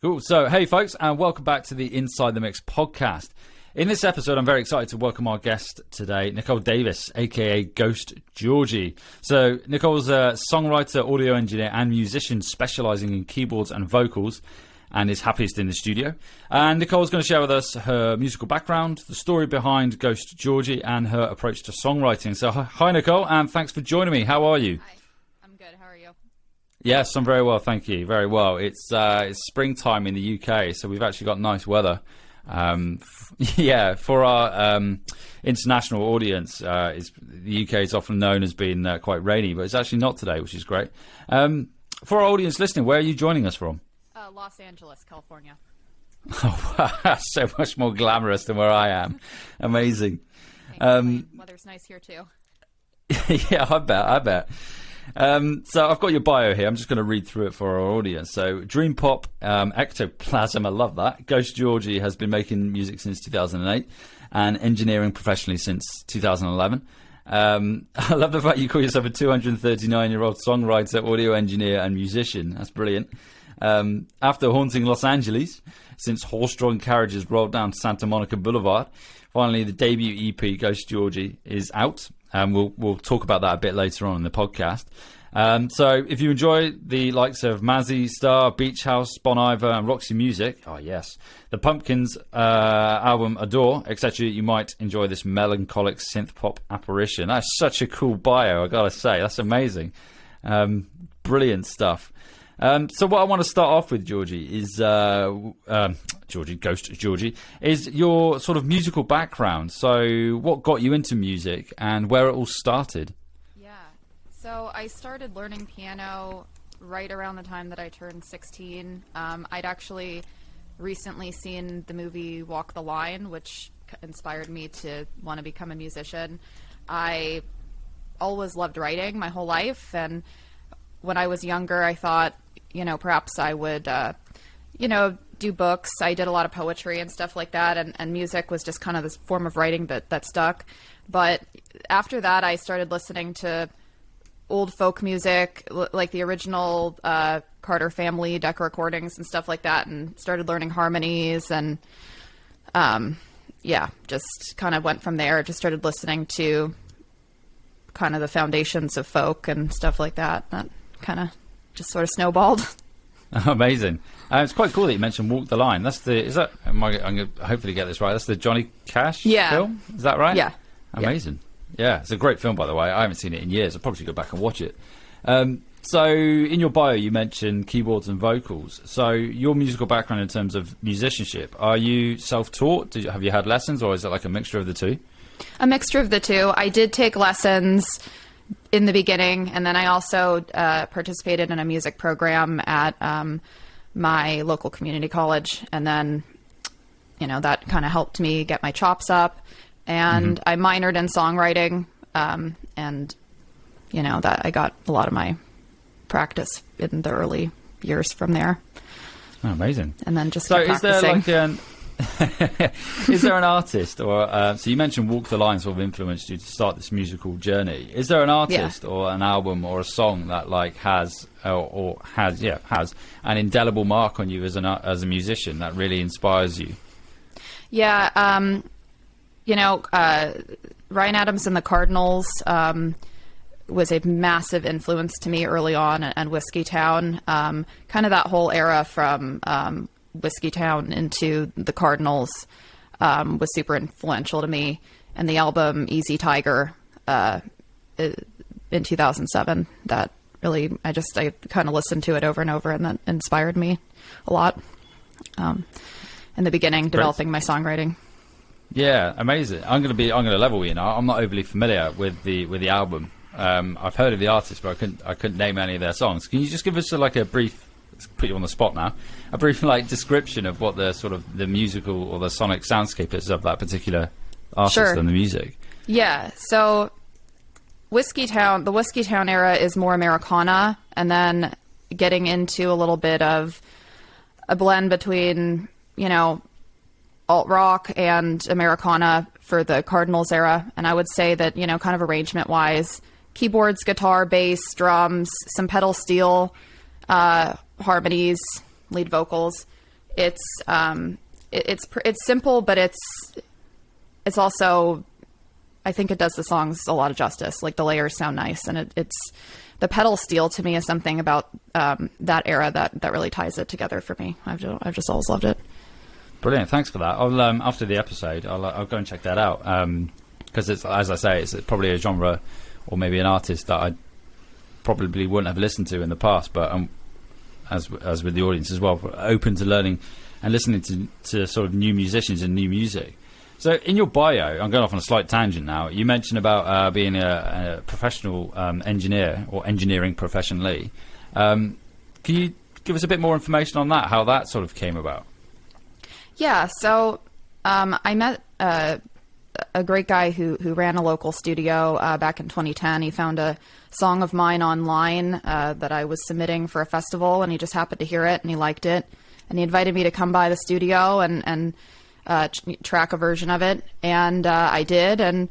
Cool. So, hey, folks, and welcome back to the Inside the Mix podcast. In this episode, I'm very excited to welcome our guest today, Nicole Davis, a.k.a. Ghost Georgie. So, Nicole's a songwriter, audio engineer, and musician specializing in keyboards and vocals, and is happiest in the studio. And Nicole's going to share with us her musical background, the story behind Ghost Georgie, and her approach to songwriting. So, hi, Nicole, and thanks for joining me. How are you? Hi, I'm good. How are you? Yes, I'm very well, thank you. Very well. It's springtime in the UK, so we've actually got nice weather. For our international audience, the UK is often known as being quite rainy, but it's actually not today, which is great. For our audience listening, where are you joining us from? Los Angeles, California. Oh, wow, so much more glamorous than where I am. Amazing. Weather's nice here too. Yeah, I bet. So I've got your bio here. I'm just going to read through it for our audience. So Dreampop, ectoplasm, I love that. Ghost Georgie has been making music since 2008 and engineering professionally since 2011. I love the fact you call yourself a 239-year-old songwriter, audio engineer and musician. That's brilliant. After haunting Los Angeles since horse-drawn carriages rolled down Santa Monica Blvd, finally the debut EP Ghost Georgie is out. We'll talk about that a bit later on in the podcast. So if you enjoy the likes of Mazzy Star, Beach House, Bon Iver and Roxy music, oh yes, the Pumpkins album Adore, etc., you might enjoy this melancholic synth-pop apparition. That's such a cool bio, I gotta say. That's amazing. Brilliant stuff. So what I want to start off with, Georgie, is Ghost Georgie, is your sort of musical background. So what got you into music and where it all started? Yeah, so I started learning piano right around the time that I turned 16. I'd actually recently seen the movie Walk the Line, which inspired me to want to become a musician. I always loved writing my whole life, and when I was younger, I thought, perhaps I would, do books. I did a lot of poetry and stuff like that, and music was just kind of this form of writing that stuck. But after that, I started listening to old folk music, like the original Carter family deck recordings and stuff like that, and started learning harmonies, and just kind of went from there. Just started listening to kind of the foundations of folk and stuff like that. That kind of just sort of snowballed. Amazing. It's quite cool that you mentioned Walk the Line. I'm going to hopefully get this right. That's the Johnny Cash film? Is that right? Yeah. Amazing. Yeah, it's a great film, by the way. I haven't seen it in years. I'll probably should go back and watch it. So in your bio, you mentioned keyboards and vocals. So your musical background in terms of musicianship, are you self-taught? Have you had lessons, or is it like a mixture of the two? A mixture of the two. I did take lessons in the beginning, and then I also participated in a music program at my local community college, and then that kind of helped me get my chops up, and I minored in songwriting, and that I got a lot of my practice in the early years from there. Oh, amazing. And then just kept practicing. Is there is there an artist, or so you mentioned Walk the Line sort of influenced you to start this musical journey? Is there an artist or an album or a song that has an indelible mark on you as a musician that really inspires you? Yeah, Ryan Adams and the Cardinals was a massive influence to me early on, and Whiskey Town, kind of that whole era from Whiskey Town into the Cardinals was super influential to me, and the album Easy Tiger in 2007, that really I kind of listened to it over and over, and that inspired me a lot in the beginning, developing my songwriting. Yeah, amazing. I'm gonna level you now. I'm not overly familiar with the album. I've heard of the artist, but I couldn't name any of their songs. Can you just give us a brief, let's put you on the spot now, a brief description of what the sort of the musical or the sonic soundscape is of that particular artist and the music? Yeah, so the Whiskey Town era is more Americana, and then getting into a little bit of a blend between, alt rock and Americana for the Cardinals era. And I would say that, kind of arrangement wise, keyboards, guitar, bass, drums, some pedal steel, harmonies, lead vocals. it's simple, but it's also, I think it does the songs a lot of justice. Like, the layers sound nice, and it's the pedal steel to me is something about that era that really ties it together for me. I've just always loved it. Brilliant, thanks for that. I'll after the episode, I'll go and check that out, because it's, as I say, it's probably a genre or maybe an artist that I probably wouldn't have listened to in the past, but as with the audience as well, open to learning and listening to sort of new musicians and new music. So in your bio, I'm going off on a slight tangent now, you mentioned about being a professional engineer, or engineering professionally. Can you give us a bit more information on that, how that sort of came about? Yeah, so I met a great guy who ran a local studio back in 2010. He found a song of mine online that I was submitting for a festival, and he just happened to hear it, and he liked it. And he invited me to come by the studio and track a version of it, and I did. And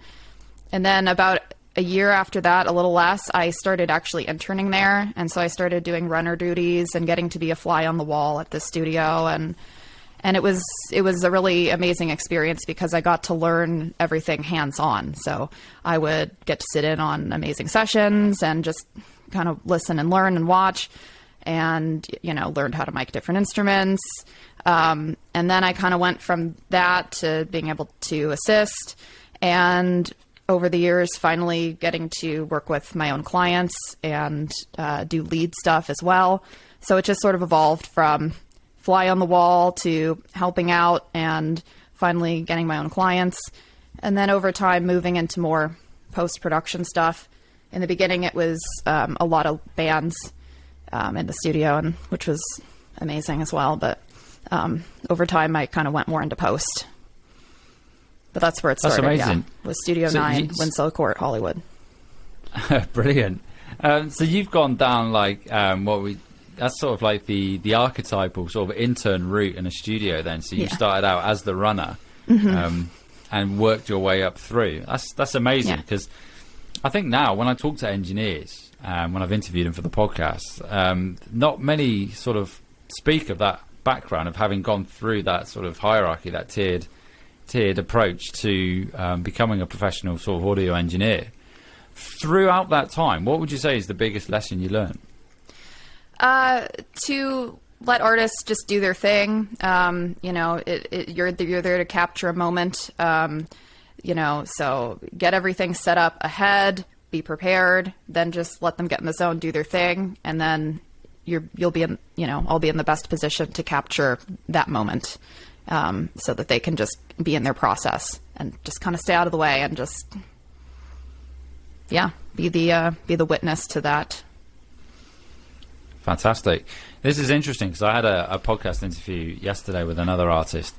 then about a year after that, a little less, I started actually interning there, and so I started doing runner duties and getting to be a fly on the wall at the studio, and it was a really amazing experience because I got to learn everything hands-on. So I would get to sit in on amazing sessions and just kind of listen and learn and watch, and learned how to mic different instruments. And then I kind of went from that to being able to assist, and over the years, finally getting to work with my own clients and do lead stuff as well. So it just sort of evolved from fly on the wall to helping out and finally getting my own clients. And then over time, moving into more post-production stuff. In the beginning, it was a lot of bands in the studio, and which was amazing as well. But over time, I kind of went more into post. But that's where it started. That's amazing. Yeah, with Studio 9, Winslow Court, Hollywood. Brilliant. So you've gone down like that's sort of like the archetypal sort of intern route in a studio then. So you started out as the runner, and worked your way up through. That's amazing, because I think now when I talk to engineers, when I've interviewed them for the podcast, not many sort of speak of that background of having gone through that sort of hierarchy, that tiered approach to becoming a professional sort of audio engineer. Throughout that time, what would you say is the biggest lesson you learned? To let artists just do their thing. You're there to capture a moment. So get everything set up ahead, be prepared, then just let them get in the zone, do their thing, and then you'll be in, I'll be in the best position to capture that moment, so that they can just be in their process and just kind of stay out of the way and just, be the witness to that. Fantastic. This is interesting because I had a podcast interview yesterday with another artist,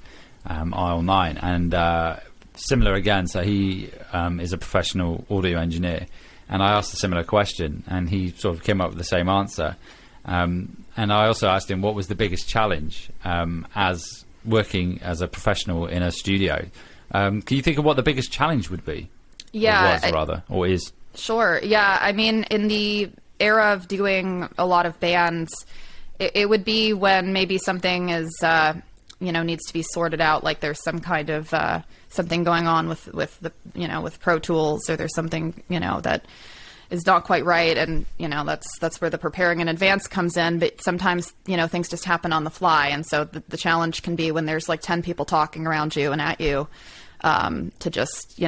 Isle 9, and similar again. So he is a professional audio engineer, and I asked a similar question, and he sort of came up with the same answer. And I also asked him what was the biggest challenge as working as a professional in a studio. Can you think of what the biggest challenge would be? Yeah, or is? Sure. Yeah, I mean, in the era of doing a lot of bands, it would be when maybe something is needs to be sorted out, like there's some kind of something going on with the with Pro Tools, or there's something that is not quite right, and that's where the preparing in advance comes in. But sometimes things just happen on the fly, and so the challenge can be when there's like 10 people talking around you and at you, to just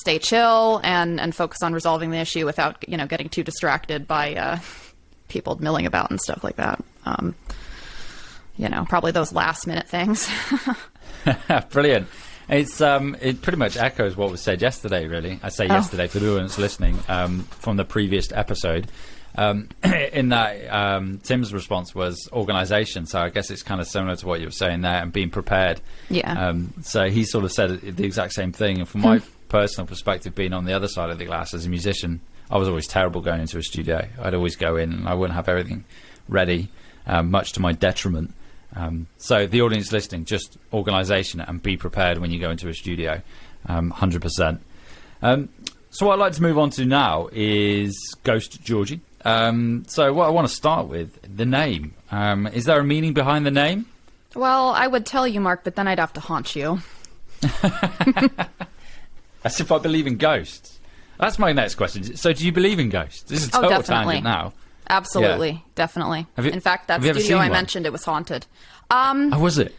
stay chill and focus on resolving the issue without getting too distracted by people milling about and stuff like that. Probably those last minute things. Brilliant. It pretty much echoes what was said yesterday, really. I say yesterday for the audience listening, from the previous episode. In that, Tim's response was organisation. So I guess it's kind of similar to what you were saying there, and being prepared. Yeah. So he sort of said the exact same thing. And from my personal perspective, being on the other side of the glass as a musician, I was always terrible going into a studio. I'd always go in and I wouldn't have everything ready, much to my detriment. So the audience listening, just organisation and be prepared when you go into a studio, 100%. So what I'd like to move on to now is Ghost Georgie. So what I want to start with, the name. Is there a meaning behind the name? Well, I would tell you, Mark, but then I'd have to haunt you. As if I believe in ghosts. That's my next question. So do you believe in ghosts? This is a total tangent now. Absolutely. Yeah. Definitely. In fact, that studio I mentioned, it was haunted. Oh, was it?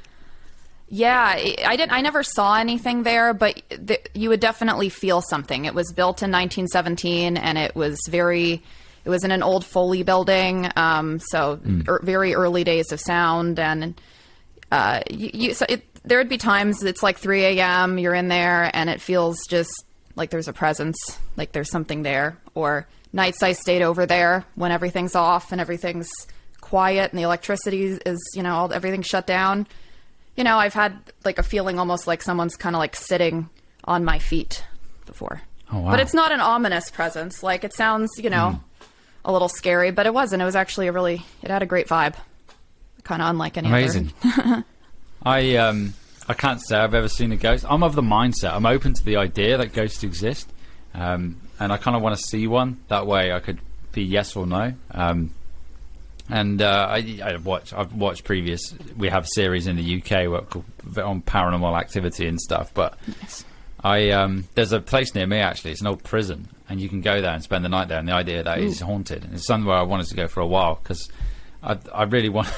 Yeah, I never saw anything there, but you would definitely feel something. It was built in 1917, and it was in an old Foley building, very early days of sound, and there would be times it's like 3 a.m., you're in there, and it feels just like there's a presence, like there's something there. Or nights I stayed over there when everything's off and everything's quiet and the electricity is, everything's shut down. I've had like a feeling almost like someone's kind of like sitting on my feet before. Oh, wow. But it's not an ominous presence. Like it sounds, a little scary, but it wasn't. It was actually it had a great vibe. Kind of unlike any Amazing. other. I can't say I've ever seen a ghost. I'm of the mindset. I'm open to the idea that ghosts exist. And I kind of want to see one. That way I could be yes or no. I've watched previous. We have series in the UK on paranormal activity and stuff. But nice. There's a place near me actually. It's an old prison, and you can go there and spend the night there. And the idea that it's haunted. And it's somewhere I wanted to go for a while because I really want.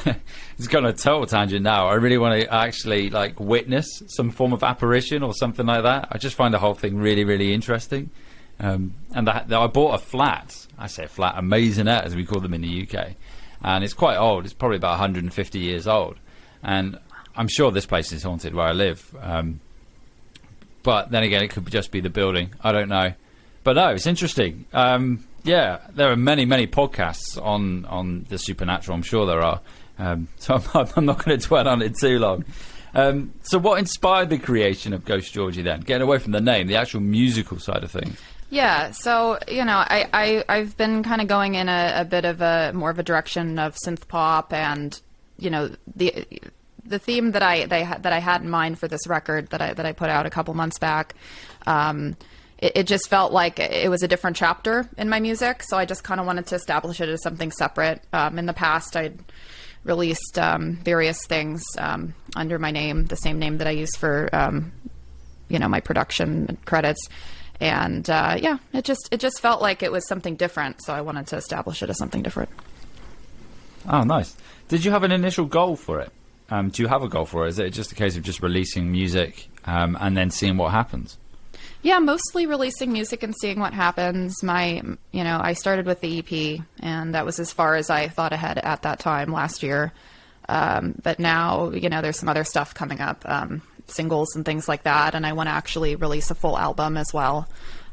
It's gone a total tangent now. I really want to actually like witness some form of apparition or something like that. I just find the whole thing really, really interesting. And I bought a flat. I say a flat, a maisonette as we call them in the UK. And it's quite old. It's probably about 150 years old. And I'm sure this place is haunted where I live. But then again, it could just be the building. I don't know. But no, it's interesting. Yeah, there are many, many podcasts on the supernatural. I'm sure there are. So I'm not going to dwell on it too long. So what inspired the creation of Ghost Georgie then? Getting away from the name, the actual musical side of things. Yeah, so I've been kind of going in a bit of a more of a direction of synth pop, and the theme that I had in mind for this record that I put out a couple months back. It just felt like it was a different chapter in my music, so I just kind of wanted to establish it as something separate. In the past, I'd released various things under my name, the same name that I use for my production credits. And it just felt like it was something different, so I wanted to establish it as something different. Oh, nice. Did you have an initial goal for it? Do you have a goal for it? Is it just a case of just releasing music and then seeing what happens? Yeah, mostly releasing music and seeing what happens. I started with the EP, and that was as far as I thought ahead at that time last year. But now, there's some other stuff coming up. Singles and things like that, and I want to actually release a full album as well,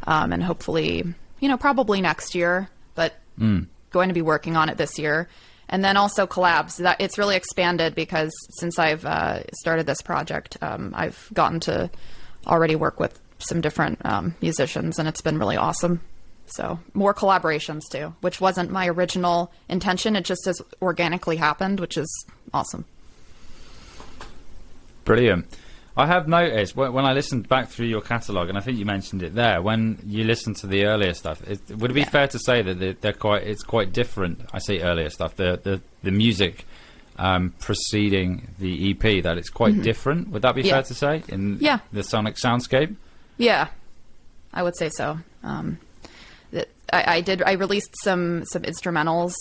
and hopefully probably next year, but going to be working on it this year. And then also collabs. That it's really expanded because since I've started this project, I've gotten to already work with some different musicians, and it's been really awesome. So more collaborations too, which wasn't my original intention. It just has organically happened, which is awesome. Brilliant. I have noticed when I listened back through your catalogue, and I think you mentioned it there, when you listen to the earlier stuff, would it be fair to say that it's quite different? I say earlier stuff, the music preceding the EP, that it's quite different. Would that be fair to say in the sonic soundscape? Yeah, I would say so. I released some instrumentals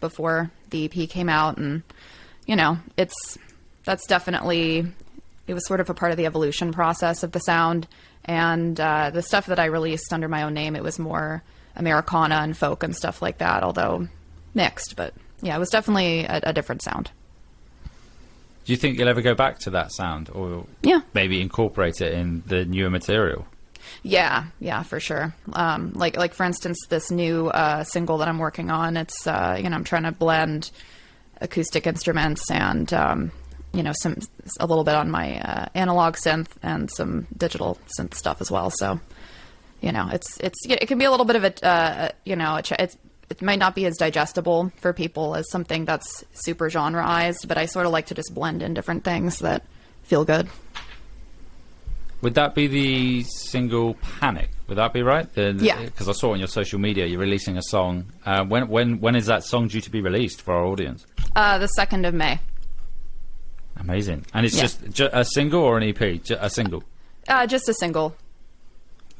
before the EP came out, and that's definitely. It was sort of a part of the evolution process of the sound, and the stuff that I released under my own name, it was more Americana and folk and stuff like that, although mixed. But yeah, it was definitely a different sound. Do you think you'll ever go back to that sound, or maybe incorporate it in the newer material? Yeah, for sure. Like for instance, this new single that I'm working on, it's I'm trying to blend acoustic instruments and a little bit on my analog synth and some digital synth stuff as well. So, it can be a little bit of it might not be as digestible for people as something that's super genreized, but I sort of like to just blend in different things that feel good. Would that be the single Panic? Would that be right? Yeah. Because I saw on your social media you're releasing a song. When is that song due to be released for our audience? The 2nd of May. Amazing. And it's just a single or an EP? A single? Just a single.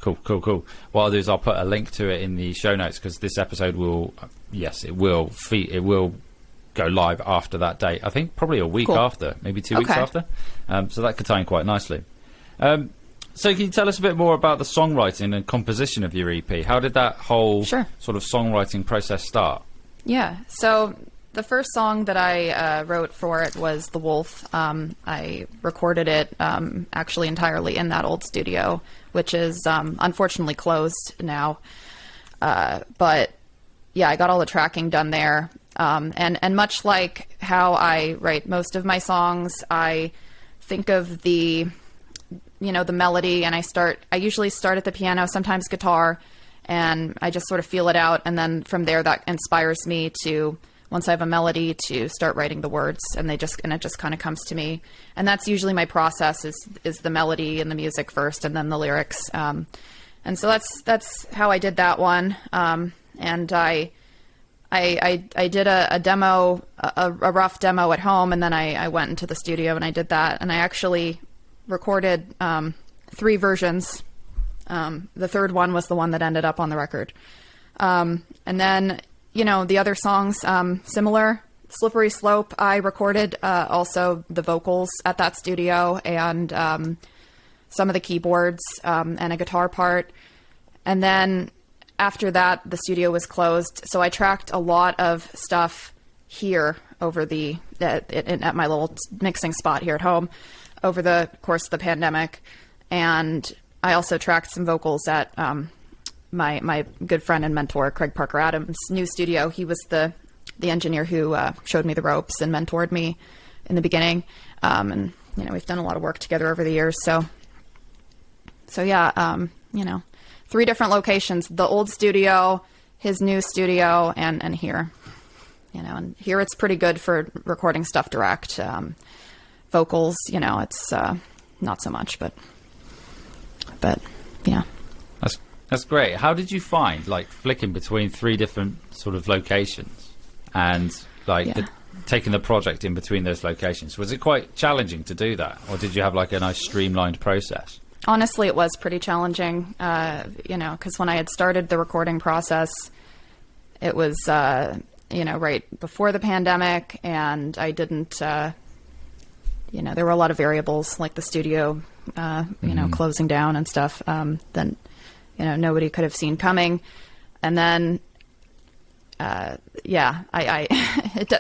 Cool. What I'll do is I'll put a link to it in the show notes, because this episode will, it will go live after that date. I think probably a week after, maybe 2 weeks after. So that could tie in quite nicely. So can you tell us a bit more about the songwriting and composition of your EP? How did that whole sort of songwriting process start? Yeah, so the first song that I wrote for it was The Wolf. I recorded it actually entirely in that old studio, which is unfortunately closed now. But yeah, I got all the tracking done there. And much like how I write most of my songs, I think of the melody, and I usually start at the piano, sometimes guitar, and I just sort of feel it out. And then from there, that inspires me to, once I have a melody, to start writing the words, and it just kind of comes to me. And that's usually my process, is the melody and the music first, and then the lyrics. And so that's how I did that one. And I did a demo, a rough demo at home, and then I went into the studio and I did that. And I actually recorded 3 versions. The third one was the one that ended up on the record. And then, the other songs, similar. Slippery Slope, I recorded also the vocals at that studio, and some of the keyboards, and a guitar part. And then after that, the studio was closed, so I tracked a lot of stuff here over at my little mixing spot here at home over the course of the pandemic. And I also tracked some vocals at my good friend and mentor, Craig Parker Adams' new studio. He was the engineer who showed me the ropes and mentored me in the beginning. And, we've done a lot of work together over the years. So yeah, 3 different locations: the old studio, his new studio, and here. And here it's pretty good for recording stuff direct. Vocals, it's not so much, but yeah. That's great. How did you find flicking between 3 different sort of locations and taking the project in between those locations? Was it quite challenging to do that, or did you have a nice streamlined process? Honestly, it was pretty challenging, because when I had started the recording process, it was, right before the pandemic, and I didn't, there were a lot of variables, like the studio, closing down and stuff, that, nobody could have seen coming. And then, there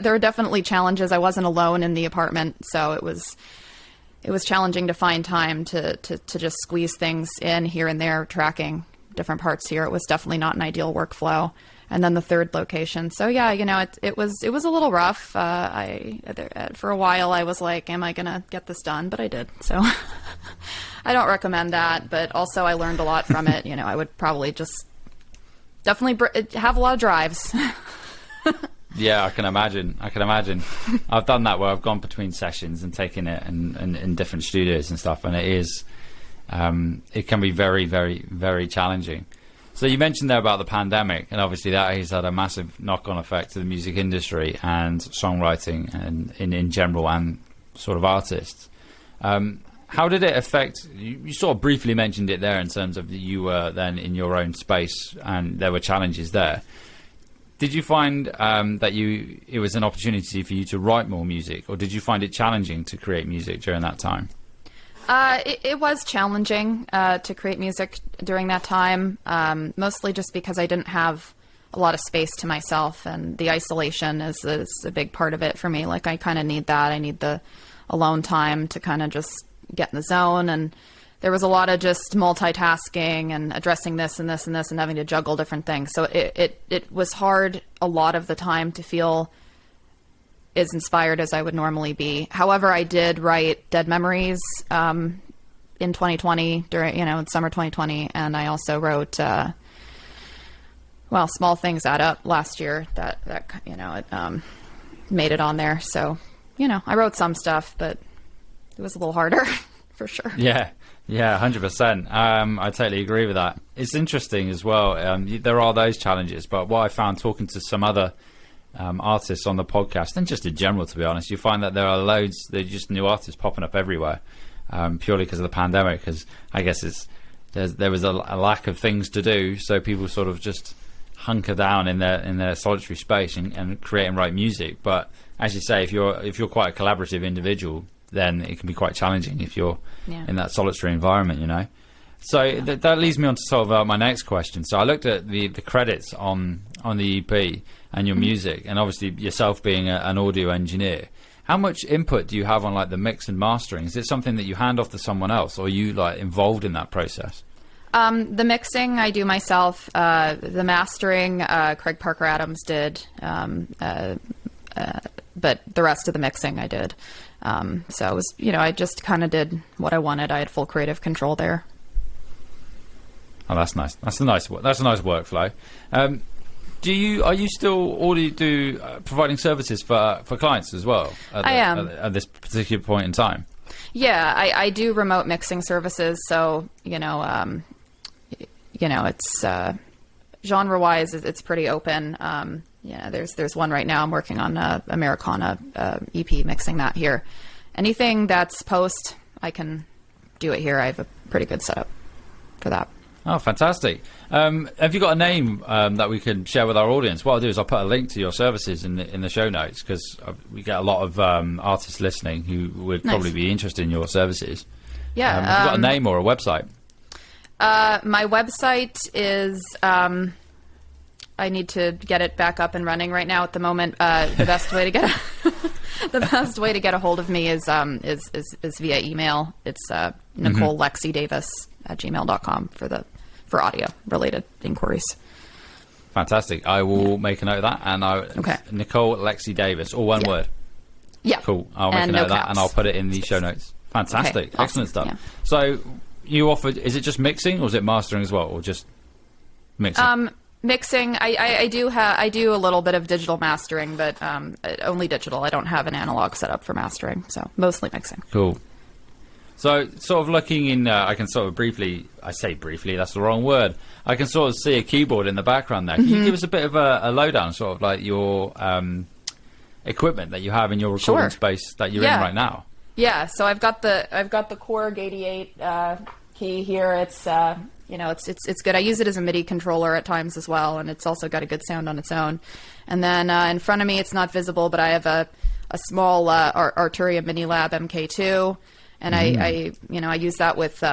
were definitely challenges. I wasn't alone in the apartment, so it was challenging to find time to just squeeze things in here and there, tracking different parts here. It was definitely not an ideal workflow. And then the third location. So yeah, it was a little rough. For a while I was like, am I going to get this done? But I did. So I don't recommend that, but also I learned a lot from it. I would probably just definitely have a lot of drives. Yeah, I can imagine. I've done that where I've gone between sessions and taken it and in different studios and stuff, and it can be very, very, very challenging. So you mentioned there about the pandemic, and obviously that has had a massive knock-on effect to the music industry and songwriting and in general, and sort of artists. How did it affect, you sort of briefly mentioned it there in terms of you were then in your own space and there were challenges there. Did you find that it was an opportunity for you to write more music, or did you find it challenging to create music during that time? It was challenging to create music during that time, mostly just because I didn't have a lot of space to myself, and the isolation is a big part of it for me. I kind of need that. I need the alone time to kind of just get in the zone, and there was a lot of just multitasking and addressing this and this and this and having to juggle different things. So it was hard a lot of the time to feel as inspired as I would normally be. However, I did write Dead Memories in 2020 during, in summer 2020, and I also wrote Small Things Add Up last year that it made it on there. So I wrote some stuff, but it was a little harder for sure. Yeah, 100%. I totally agree with that. It's interesting as well. There are those challenges, but what I found talking to some other artists on the podcast, and just in general, to be honest, you find that there are there's just new artists popping up everywhere, purely because of the pandemic. Because I guess there was a lack of things to do, so people sort of just hunker down in their solitary space and create and write music. But as you say, if you're quite a collaborative individual, then it can be quite challenging if you're in that solitary environment, you know. So that leads me on to sort of my next question. So I looked at the credits on the EP and your music, and obviously yourself being an audio engineer. How much input do you have on like the mix and mastering? Is it something that you hand off to someone else, or are you like involved in that process? The mixing I do myself. The mastering, Craig Parker Adams did, but the rest of the mixing I did. So it was, I just kind of did what I wanted. I had full creative control there. Oh, that's nice. That's a nice workflow. Are you still already providing services for clients as well? I am at this particular point in time. Yeah, I do remote mixing services. So it's genre-wise, it's pretty open. There's one right now I'm working on, Americana EP, mixing that here. Anything that's post, I can do it here. I have a pretty good setup for that. Oh, fantastic. Have you got a name that we can share with our audience? What I'll do is I'll put a link to your services in the show notes, because we get a lot of artists listening who would probably be interested in your services. Yeah. Have you got a name or a website? My website is... I need to get it back up and running right now. At the moment, the best way to get a hold of me is via email. It's NicoleLexiDavis@gmail.com for audio related inquiries. Fantastic. I will make a note of that. And Nicole Lexi Davis, all one word. Yeah. Cool. I'll make a note of that, and I'll put it in the show notes. Fantastic. Okay, awesome. Excellent stuff. Yeah. So you offered, is it just mixing, or is it mastering as well, or just mixing? Mixing, I do a little bit of digital mastering, but only digital. I don't have an analog setup for mastering, so mostly mixing. Cool. So sort of looking in, I can sort of briefly, I say briefly, that's the wrong word. I can sort of see a keyboard in the background there. Can you give us a bit of a lowdown, sort of like your equipment that you have in your recording space that you're in right now? Yeah, so I've got the Korg 88 key here. It's it's good. I use it as a MIDI controller at times as well, and it's also got a good sound on its own. And then in front of me, it's not visible, but I have a small Arturia Minilab MK2, and I use that with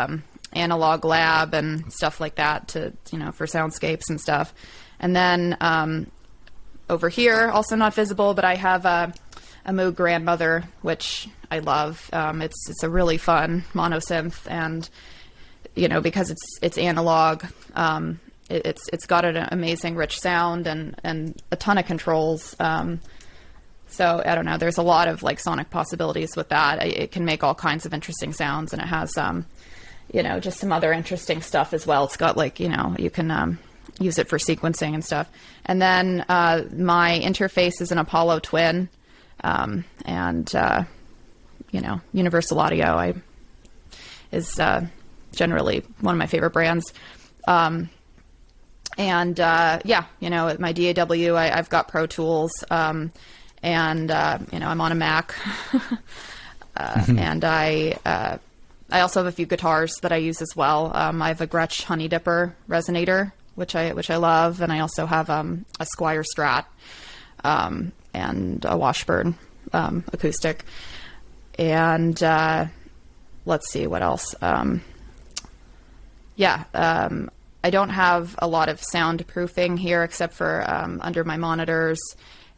Analog Lab and stuff like that to for soundscapes and stuff. And then over here, also not visible, but I have a Moog Grandmother, which I love. It's a really fun monosynth, and because it's analog, it's got an amazing rich sound and a ton of controls. So I don't know, there's a lot of like sonic possibilities with that. It can make all kinds of interesting sounds, and it has just some other interesting stuff as well. It's got like you can use it for sequencing and stuff. And then my interface is an Apollo Twin, and Universal Audio is generally one of my favorite brands. My DAW, I've got Pro Tools, and I'm on a Mac, and I also have a few guitars that I use as well. I have a Gretsch Honey Dipper resonator, which I love, and I also have a Squier Strat, and a Washburn acoustic, and let's see what else. I don't have a lot of soundproofing here except for under my monitors,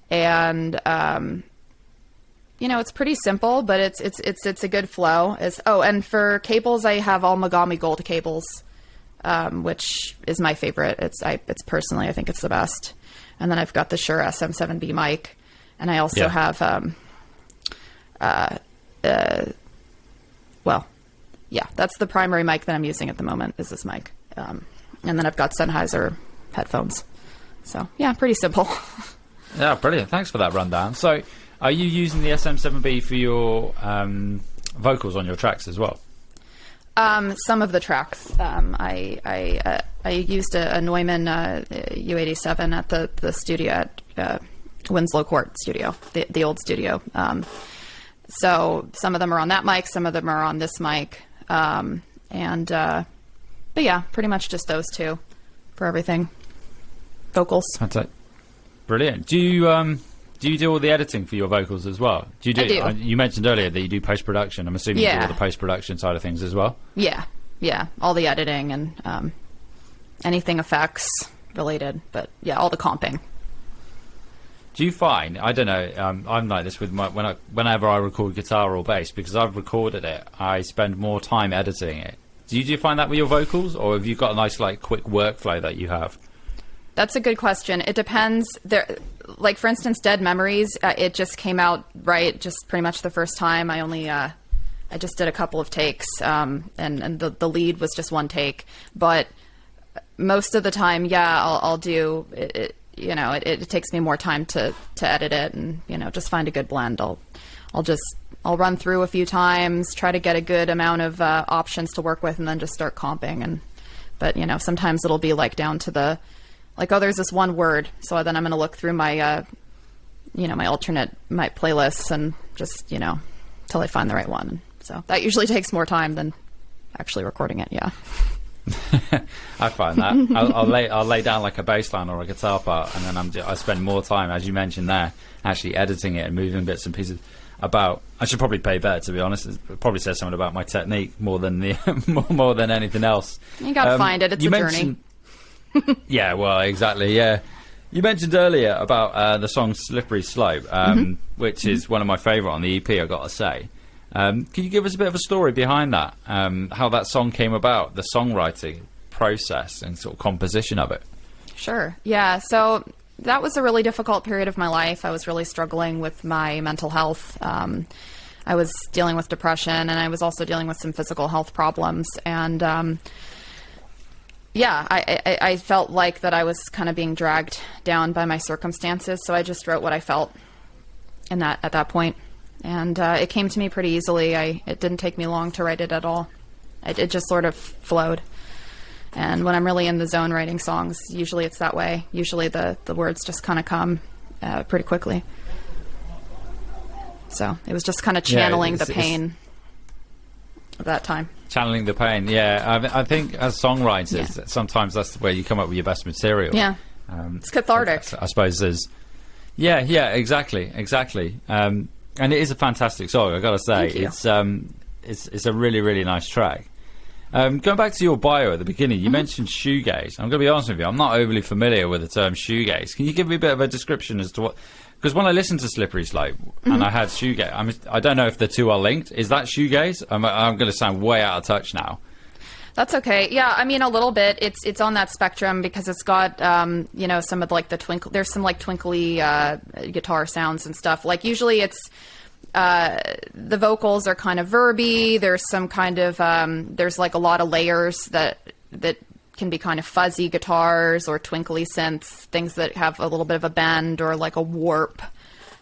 and it's pretty simple, but it's a good flow. And for cables, I have all Megami Gold cables, which is my favorite. It's personally, I think it's the best. And then I've got the Shure SM7B mic, and I also have that's the primary mic that I'm using at the moment, is this mic. And then I've got Sennheiser headphones. So, yeah, pretty simple. Yeah, brilliant. Thanks for that rundown. So, are you using the SM7B for your vocals on your tracks as well? Some of the tracks. I used a Neumann U87 at the studio at Winslow Court studio, the old studio. So some of them are on that mic, some of them are on this mic. But yeah, pretty much just those two for everything. Vocals. Fantastic. Brilliant. Do you do all the editing for your vocals as well? I do. You mentioned earlier that you do post-production. I'm assuming you do all the post-production side of things as well? Yeah. All the editing and anything effects related. But yeah, all the comping. Do you find, I don't know, I'm like this with whenever I record guitar or bass, because I've recorded it, I spend more time editing it. Do you find that with your vocals, or have you got a nice, like, quick workflow that you have? That's a good question. It depends. Like, for instance, Dead Memories, it just came out right, just pretty much the first time. I just did a couple of takes, and the lead was just one take. But most of the time, I'll do it. You know, it takes me more time to edit it, and just find a good blend. I'll run through a few times, try to get a good amount of options to work with, and then just start comping. But sometimes it'll be like down to the there's this one word, so then I'm going to look through my my playlists and just till I find the right one. So that usually takes more time than actually recording it. Yeah. I find that I'll lay down like a bass line or a guitar part, and then I spend more time, as you mentioned there, actually editing it and moving bits and pieces about. I should probably pay better, to be honest. It probably says something about my technique more than more than anything else. You gotta find it. It's a journey. Yeah, well, exactly. Yeah, you mentioned earlier about the song "Slippery Slope," which is one of my favourite on the EP. I got to say. Can you give us a bit of a story behind that? How that song came about, the songwriting process and sort of composition of it? Sure. Yeah. So that was a really difficult period of my life. I was really struggling with my mental health. I was dealing with depression, and I was also dealing with some physical health problems. And I felt like that I was kind of being dragged down by my circumstances. So I just wrote what I felt at that point. And it came to me pretty easily. It didn't take me long to write it at all. It just sort of flowed. And when I'm really in the zone writing songs, usually it's that way. Usually the words just kind of come pretty quickly. So it was just kind of channeling the pain of that time. Channeling the pain, yeah. I think as songwriters, sometimes that's where you come up with your best material. Yeah, it's cathartic. I suppose there's... Yeah, exactly. And it is a fantastic song, I gotta say. It's a really, really nice track. Going back to your bio at the beginning, you mentioned shoegaze. I'm gonna be honest with you, I'm not overly familiar with the term shoegaze. Can you give me a bit of a description as to what? Because when I listened to Slippery Slope and I had shoegaze, I don't know if the two are linked. Is that shoegaze? I'm going to sound way out of touch now. That's okay. Yeah, I mean, a little bit. It's on that spectrum because it's got, some of like the twinkle. There's some like twinkly guitar sounds and stuff. Like usually it's the vocals are kind of verby. There's some kind of there's like a lot of layers that can be kind of fuzzy guitars or twinkly synths, things that have a little bit of a bend or like a warp.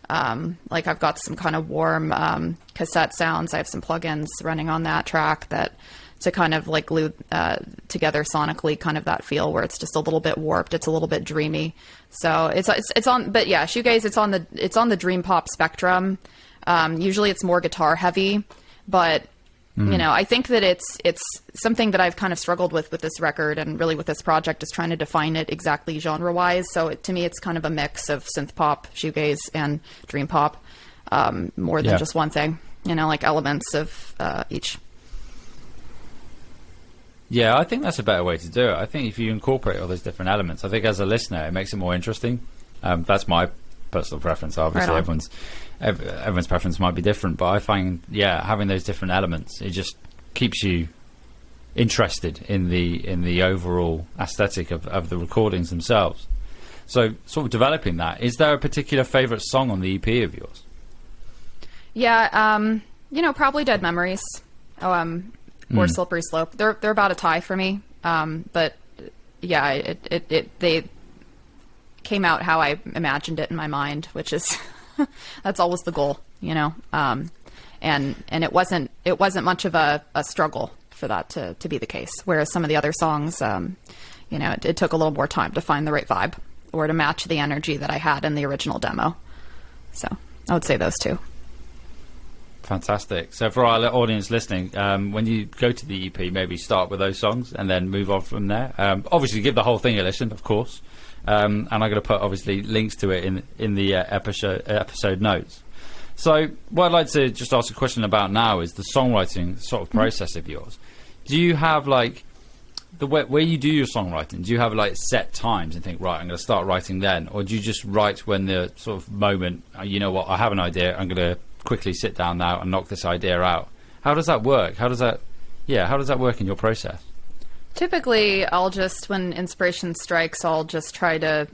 Like I've got some kind of warm cassette sounds. I have some plugins running on that track to kind of like glue together sonically, kind of that feel where it's just a little bit warped. It's a little bit dreamy. So it's on, but yeah, shoegaze. It's on the Dreampop spectrum. Usually it's more guitar heavy, but I think that it's something that I've kind of struggled with this record and really with this project is trying to define it exactly genre wise. So to me, it's kind of a mix of synth pop, shoegaze, and dream pop, more than just one thing. Like elements of each. Yeah, I think that's a better way to do it. I think if you incorporate all those different elements, I think as a listener, it makes it more interesting. That's my personal preference. Obviously, everyone's preference might be different, but I find, having those different elements, it just keeps you interested in the overall aesthetic of the recordings themselves. So, sort of developing that, is there a particular favourite song on the EP of yours? Yeah, probably Dead Memories. Or Slippery Slope. They're about a tie for me. But yeah, they came out how I imagined it in my mind, which is that's always the goal, and it wasn't much of a struggle for that to be the case. Whereas some of the other songs, it took a little more time to find the right vibe. or to match the energy that I had in the original demo. So I would say those two. Fantastic. So for our audience listening, when you go to the EP, maybe start with those songs and then move on from there. Obviously, give the whole thing a listen, of course. And I'm going to put, obviously, links to it in the episode notes. So what I'd like to just ask a question about now is the songwriting sort of process of yours. Do you have, like, where you do your songwriting, do you have, like, set times and think, right, I'm going to start writing then? Or do you just write when the sort of moment, you know what, I have an idea, I'm going to quickly sit down now and knock this idea out? How does that work? How does that work in your process? Typically, I'll just, when inspiration strikes, I'll just try to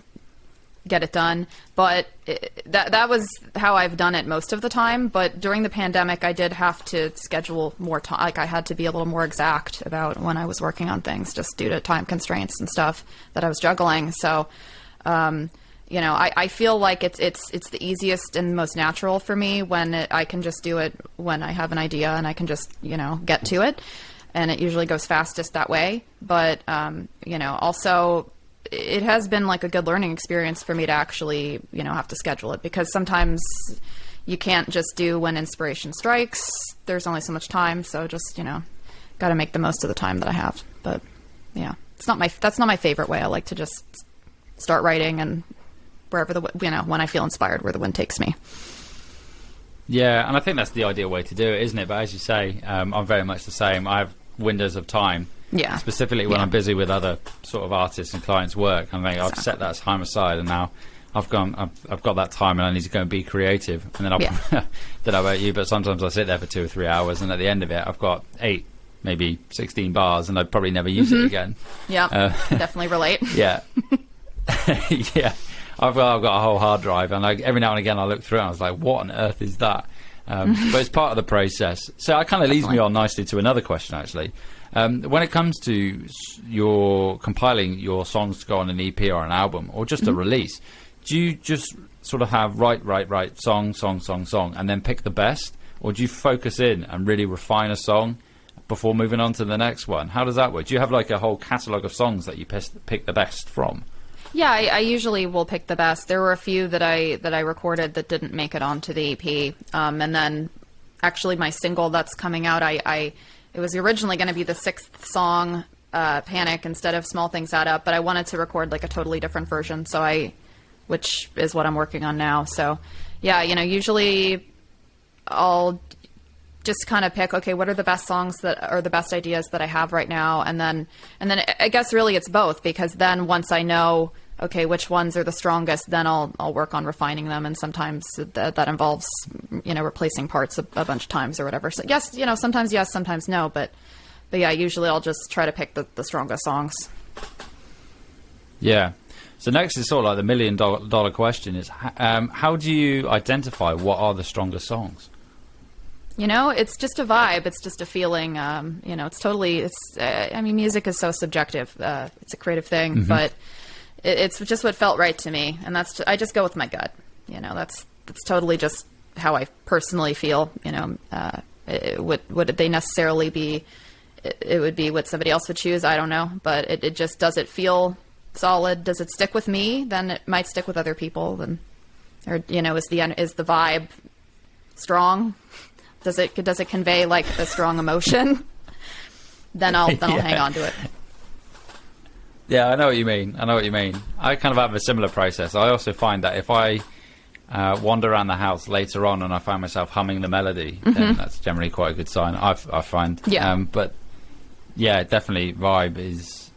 get it done. But that was how I've done it most of the time. But during the pandemic, I did have to schedule more time. Like, I had to be a little more exact about when I was working on things, just due to time constraints and stuff that I was juggling. So, you know, I feel like it's the easiest and most natural for me when I can just do it when I have an idea and I can just, you know, get to it. And it usually goes fastest that way. But, you know, also it has been like a good learning experience for me to actually, you know, have to schedule it, because sometimes you can't just do when inspiration strikes. There's only so much time. So just, you know, got to make the most of the time that I have. But yeah, that's not my favorite way. I like to just start writing and wherever when I feel inspired, where the wind takes me. Yeah, and I think that's the ideal way to do it, isn't it? But as you say, I'm very much the same. I have windows of time. Yeah. Specifically when I'm busy with other sort of artists and clients' work. I mean, I've set that time aside, and now I've got that time, and I need to go and be creative. And then I don't know about you, but sometimes I sit there for 2 or 3 hours, and at the end of it, I've got 8, maybe 16 bars, and I'd probably never use it again. Yeah, definitely relate. Yeah. Yeah. I've got a whole hard drive, and every now and again I look through it and I was like, what on earth is that? But it's part of the process. So that kind of leads me on nicely to another question, actually. When it comes to your compiling your songs to go on an EP or an album, or just a release, do you just sort of have write, song, and then pick the best? Or do you focus in and really refine a song before moving on to the next one? How does that work? Do you have like a whole catalogue of songs that you pick the best from? Yeah, I usually will pick the best. There were a few that I recorded that didn't make it onto the EP, and then actually my single that's coming out, it was originally going to be the 6th song, Panic, instead of Small Things Add Up, but I wanted to record like a totally different version, which is what I'm working on now. So yeah, you know, usually I'll just kind of pick, okay, what are the best songs that are the best ideas that I have right now, and then I guess really it's both, because then once I know, okay, which ones are the strongest, then I'll work on refining them, and sometimes that involves, you know, replacing parts a bunch of times or whatever. So yes, you know, sometimes yes, sometimes no, but yeah, usually I'll just try to pick the strongest songs. Yeah. So next is sort of like the $1 million question is, how do you identify what are the strongest songs? You know, it's just a vibe. It's just a feeling. You know, I mean, music is so subjective. It's a creative thing, but it's just what felt right to me. And I just go with my gut. You know, that's totally just how I personally feel. You know, would they necessarily be, it would be what somebody else would choose. I don't know, but it just, does it feel solid? Does it stick with me? Then it might stick with other people. Or, you know, is the vibe strong? Does it convey like a strong emotion? Then I'll hang on to it. Yeah, I know what you mean. I kind of have a similar process. I also find that if I wander around the house later on and I find myself humming the melody, then that's generally quite a good sign. I find. Yeah. But yeah, definitely vibe is.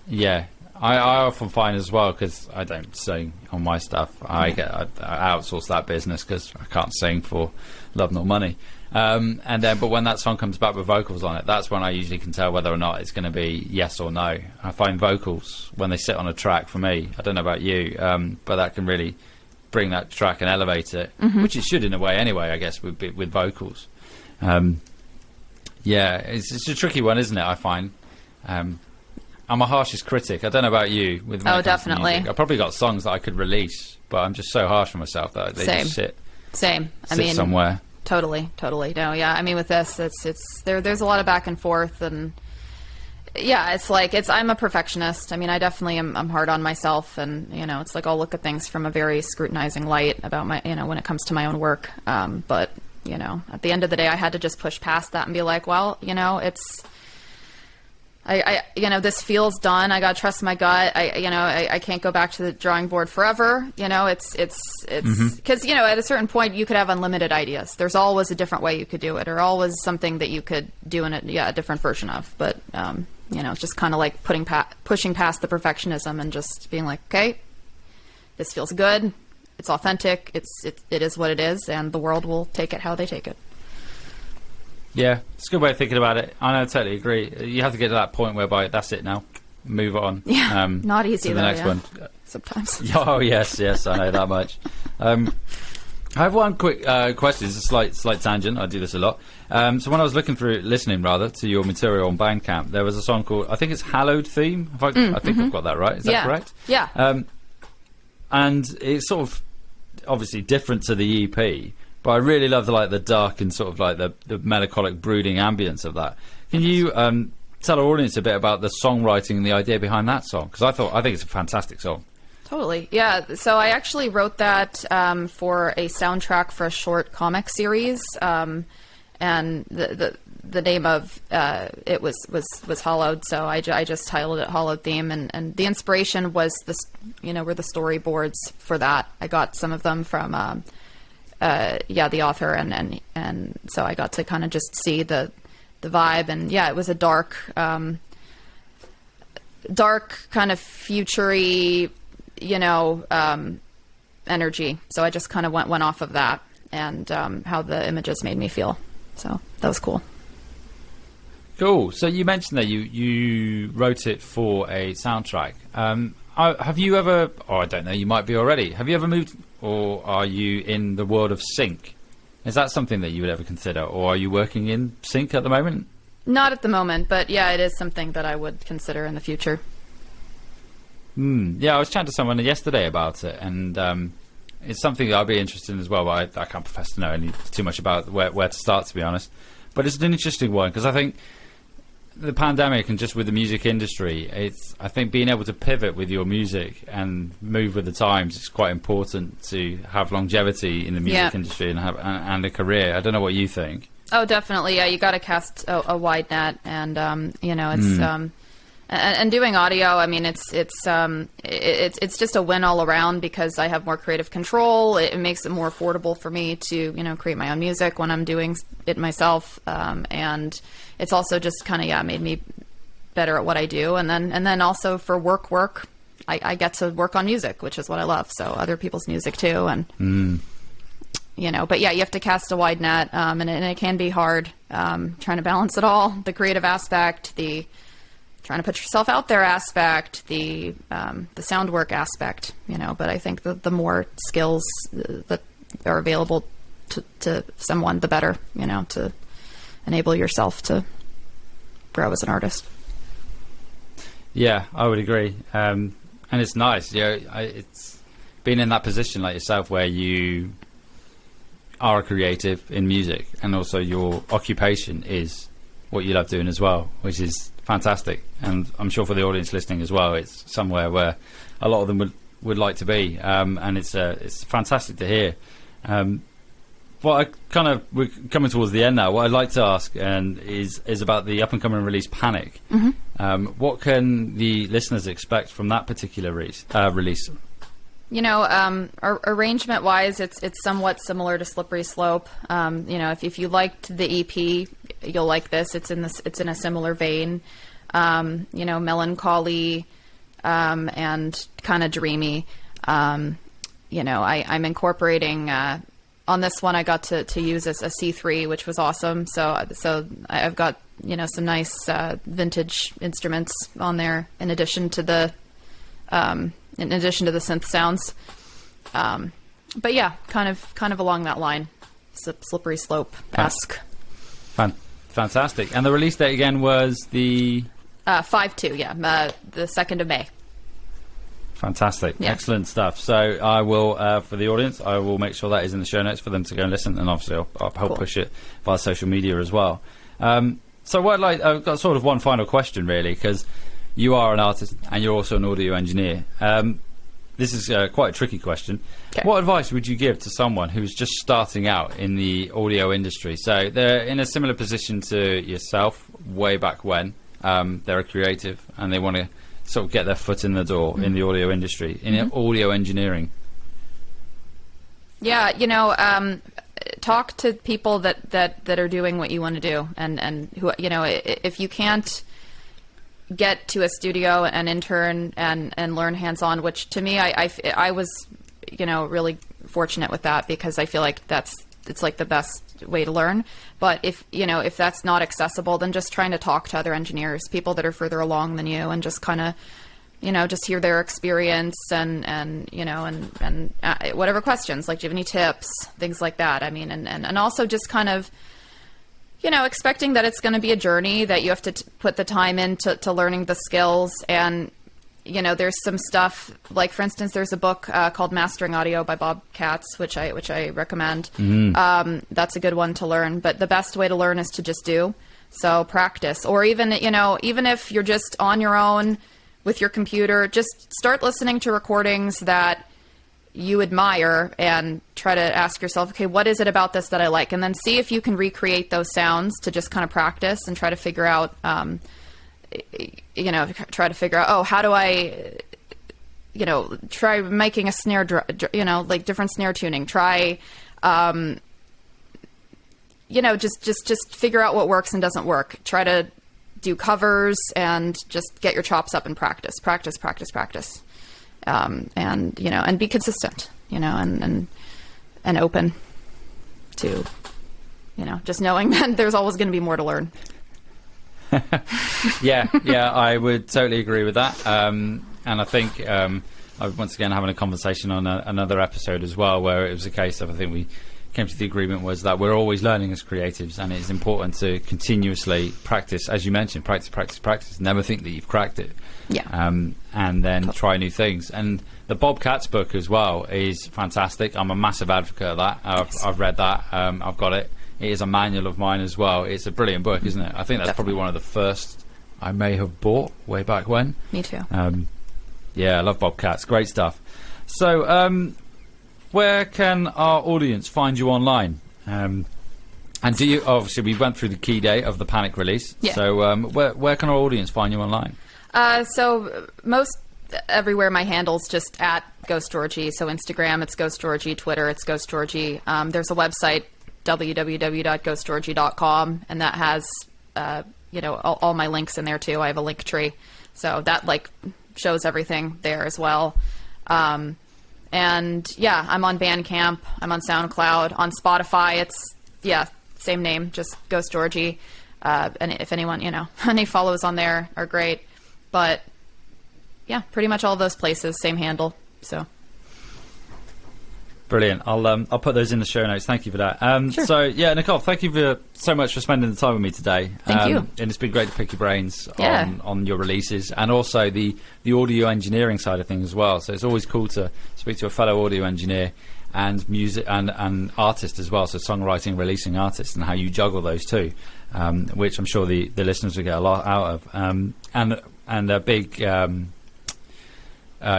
Yeah, I often find as well, because I don't sing on my stuff. I outsource that business because I can't sing for love nor money. But when that song comes back with vocals on it, that's when I usually can tell whether or not it's going to be yes or no. I find vocals, when they sit on a track, for me, I don't know about you, but that can really bring that track and elevate it, which it should in a way anyway, I guess, with vocals. Yeah, it's a tricky one, isn't it, I find. I'm my harshest critic. I don't know about you. Oh, definitely. I've probably got songs that I could release, but I'm just so harsh on myself that they just sit somewhere. Totally. No, yeah. I mean, with this, there's a lot of back and forth, and Yeah, I'm a perfectionist. I mean, I definitely I'm hard on myself, and it's like I'll look at things from a very scrutinizing light about my, when it comes to my own work. But at the end of the day, I had to just push past that and be like, well, it's. This feels done. I gotta trust my gut. I can't go back to the drawing board forever. It's because at a certain point you could have unlimited ideas. There's always a different way you could do it, or always something that you could do in a different version of. But it's just kind of like pushing past the perfectionism and just being like, okay, this feels good. It's authentic. It is what it is, and the world will take it how they take it. Yeah, it's a good way of thinking about it. I totally agree. You have to get to that point whereby that's it now. Move on. Yeah, not easy to the next one. Sometimes. Oh, yes, I know that much. I have one quick question. It's a slight tangent. I do this a lot. So when I was listening to your material on Bandcamp, there was a song called, I think it's Hallowed Theme. I think I've got that right. Is that correct? Yeah. And it's sort of obviously different to the EP. But I really love the dark and sort of like the melancholic brooding ambience of that. Can you tell our audience a bit about the songwriting and the idea behind that song? Because I think it's a fantastic song. Totally, yeah. So I actually wrote that for a soundtrack for a short comic series, and the name of it was Hollowed. So I just titled it Hollowed Theme, and the inspiration was were the storyboards for that. I got some of them from. The author, and so I got to kind of just see the vibe, and it was a dark kind of future-y, energy. So I just kind of went off of that and how the images made me feel. So that was cool. Cool. So you mentioned that you wrote it for a soundtrack. Have you ever, I don't know, you might be already, have you ever moved, or are you in the world of sync? Is that something that you would ever consider, or are you working in sync at the moment? Not at the moment, but yeah, it is something that I would consider in the future. Yeah, I was chatting to someone yesterday about it, and it's something that I'd be interested in as well, but I can't profess to know any too much about where to start, to be honest. But it's an interesting one, because I think the pandemic and just with the music industry, I think being able to pivot with your music and move with the times is quite important to have longevity in the music industry and a career. I don't know what you think. Oh, definitely. Yeah, you got to cast a wide net, and it's and doing audio. I mean, it's just a win all around because I have more creative control. It makes it more affordable for me to create my own music when I'm doing it myself, and it's also just kind of made me better at what I do, and then also for work I get to work on music, which is what I love. So other people's music too, and but yeah, you have to cast a wide net, and it can be hard trying to balance it all: the creative aspect, the trying to put yourself out there aspect, the sound work aspect. But I think the more skills that are available to someone, the better. To enable yourself to grow as an artist. Yeah, I would agree. And it's nice. It's being in that position like yourself where you are a creative in music and also your occupation is what you love doing as well, which is fantastic. And I'm sure for the audience listening as well, it's somewhere where a lot of them would like to be. And it's fantastic to hear. We're coming towards the end now. What I'd like to ask is about the up-and-coming release, Panic. Mm-hmm. What can the listeners expect from that particular release? Arrangement-wise, it's somewhat similar to Slippery Slope. If you liked the EP, you'll like this. It's in a similar vein. Melancholy and kind of dreamy. I'm incorporating. On this one, I got to use a C3, which was awesome. So I've got some nice vintage instruments on there, in addition to the synth sounds. But yeah, kind of along that line, Slippery Slope-esque. Fantastic. And the release date again was the 5/2. Yeah, the 2nd of May. Fantastic. Yeah. Excellent stuff. So I will, for the audience, I will make sure that is in the show notes for them to go and listen, and obviously I'll help push it via social media as well. So I've got sort of one final question, really, because you are an artist and you're also an audio engineer. This is quite a tricky question. Okay. What advice would you give to someone who's just starting out in the audio industry? So they're in a similar position to yourself way back when. They're a creative and they want to sort of get their foot in the door in the audio industry, in audio engineering. Yeah, talk to people that are doing what you want to do, and who, if you can't get to a studio and intern and learn hands-on, which to me I was really fortunate with that, because I feel like it's like the best way to learn. But if that's not accessible, then just trying to talk to other engineers, people that are further along than you, and just kind of just hear their experience and whatever questions, like, do you have any tips, things like that. I mean, and also just kind of expecting that it's going to be a journey, that you have to put the time into learning the skills. And, there's some stuff, like, for instance, there's a book called Mastering Audio by Bob Katz, which I recommend. That's a good one to learn. But the best way to learn is to just do. So practice. Or even if you're just on your own with your computer, just start listening to recordings that you admire and try to ask yourself, okay, what is it about this that I like? And then see if you can recreate those sounds, to just kind of practice and try to figure out, how do I, try making a snare, like different snare tuning. Try, just figure out what works and doesn't work. Try to do covers and just get your chops up and practice. And be consistent, and open to, just knowing that there's always going to be more to learn. Yeah, I would totally agree with that. And I think I was once again having a conversation on another episode as well, where it was a case of, I think we came to the agreement was that we're always learning as creatives, and it's important to continuously practice, as you mentioned, practice. Never think that you've cracked it. Yeah. And then try new things. And the Bob Katz book as well is fantastic. I'm a massive advocate of that. I've read that. I've got it. It is a manual of mine as well. It's a brilliant book, isn't it? I think that's probably one of the first I may have bought way back when. Me too. Yeah, I love Bob Katz. Great stuff. So, where can our audience find you online? And do you, obviously we went through the key date of the Panic release. Yeah. So where can our audience find you online? So most everywhere my handle's just at Ghost Georgie. So Instagram, it's Ghost Georgie. Twitter, it's Ghost Georgie. There's a website, www.ghostgeorgie.com, and that has all my links in there too. I have a link tree, so that shows everything there as well. And yeah, I'm on Bandcamp, I'm on SoundCloud, on Spotify. It's same name, just Ghost Georgie. And if anyone any follows on there are great. But yeah, pretty much all those places, same handle. So brilliant. I'll put those in the show notes. Thank you for that. Sure. So yeah, Nicole, thank you so much for spending the time with me today. Thank you. And it's been great to pick your brains on your releases, and also the audio engineering side of things as well. So it's always cool to speak to a fellow audio engineer and music and artist as well. So songwriting, releasing artists, and how you juggle those two, which I'm sure the listeners will get a lot out of. And a big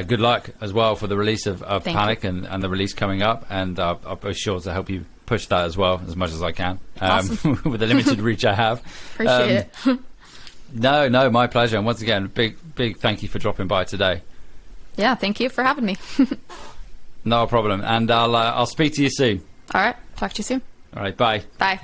good luck as well for the release of Panic and the release coming up. And I'll be sure to help you push that as well as much as I can, awesome. with the limited reach I have. Appreciate it. No, my pleasure. And once again, big thank you for dropping by today. Yeah, thank you for having me. No problem. And I'll speak to you soon. All right. Talk to you soon. All right. Bye. Bye.